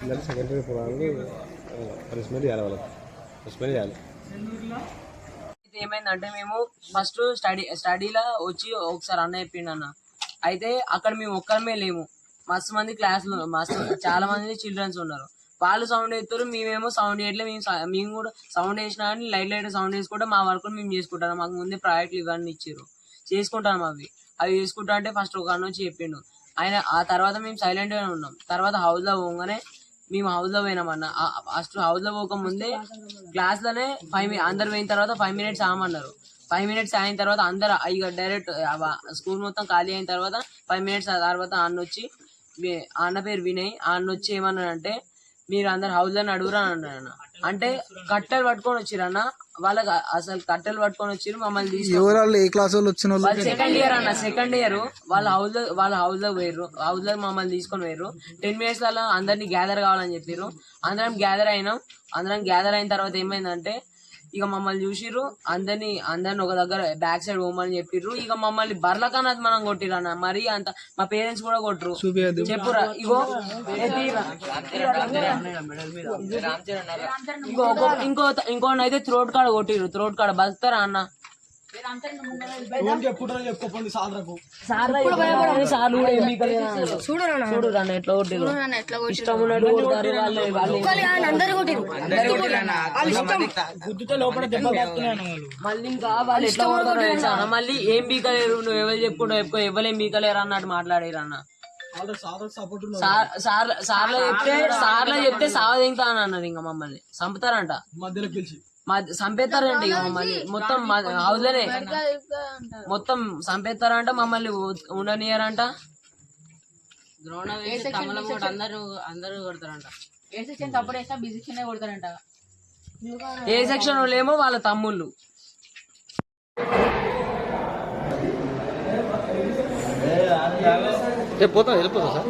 పిల్లలు సెకండరీ పోవడానికి పనిష్మెంట్ చేయాలి, వాళ్ళకి పనిష్మెంట్ చేయాలి. ఏమైందంటే మేము ఫస్ట్ స్టడీలో వచ్చి ఒకసారి అన్న చెప్పిండు అన్న. అయితే అక్కడ మేము ఒక్కరమే లేము, మస్తు మంది క్లాసులు చాలా మంది చిల్డ్రన్స్ ఉన్నారు. వాళ్ళు సౌండ్ ఎత్తారు, మేమేమో సౌండ్ చేయట్లేదు. మేము కూడా సౌండ్ వేసినా కానీ లైట్ సౌండ్ వేసుకుంటే మా వర్క్ మేము చేసుకుంటాం. మాకు ముందే ప్రాజెక్టులు ఇవన్నీ ఇచ్చారు, చేసుకుంటాం. అవి చేసుకుంటా అంటే ఫస్ట్ ఒక అన్న వచ్చి చెప్పిండు ఆయన. ఆ తర్వాత మేము సైలెంట్ గానే ఉన్నాం. తర్వాత హౌస్ లో పోగానే మేము హౌస్ లో పోయినామన్న. ఫస్ట్ హౌస్ లో పోక ముందే క్లాస్ లోనే అందరు పోయిన తర్వాత 5 minutes ఆమన్నారు. 5 minutes అయిన తర్వాత అందరు ఇక డైరెక్ట్ స్కూల్ మొత్తం ఖాళీ అయిన తర్వాత 5 minutes తర్వాత అన్న పేరు వినయ్. అన్న వచ్చి ఏమన్నాడంటే, మీరు అందరు హౌస్ లోనే అడుగురా అన్నాడు. అంటే కట్టెలు పట్టుకొని వచ్చిరన్న. వాళ్ళకి అసలు కట్టెలు పట్టుకొని వచ్చిరు, మమ్మల్ని తీసుకొని సెకండ్ ఇయర్ అన్న. సెకండ్ ఇయర్ వాళ్ళ హౌస్ లో పోయారు. హౌస్ లో మమ్మల్ని తీసుకొని పోయారు. 10 minutes లలో అందరినీ గ్యాదర్ కావాలని చెప్పారు. అందరం గ్యాదర్ అయినాం. అందరం గ్యాదర్ అయిన తర్వాత ఏమైందంటే, ఇక మమ్మల్ని చూసిర్రు, అందరిని ఒక దగ్గర బ్యాక్ సైడ్ పోమని చెప్పిర్రు. ఇక మమ్మల్ని బర్లకన్నా మనం కొట్టిరు అన్న. మరి అంత మా పేరెంట్స్ కూడా కొట్టరు. చెప్పురా ఇగో ఇంకోటి అయితే త్రోట్ కాడ కొట్టిరు. త్రోట్ కాడ బతుకుతారా అన్న? చూడు అన్న ఎట్లా కొట్టిరు. ఇష్టం ఉన్నట్టు కొడతారు మళ్ళీ. ఇంకా వాళ్ళు ఎట్లా కొడతారు తెలుసా అన్న? మళ్ళీ ఏం బీకలేరు, నువ్వు ఎవరు చెప్పుకుంటావు చెప్పుకో, ఎవరేం బీకలేరు అన్నట్టు మాట్లాడారు అన్న. సార్లో చెప్తే సావదింతా అని అన్నారు. ఇంకా మమ్మల్ని చంపుతారంట, చంపేస్తారంట. ఇక మమ్మల్ని మొత్తం హౌస్ లోనే మొత్తం చంపేస్తారంట. మమ్మల్ని ఉండనియరంట. అందరూ కొడతారంట. ఏ సెక్షన్ వాళ్ళేమో వాళ్ళ తమ్ముళ్ళు. పోతా వెళ్ళిపోతా సార్.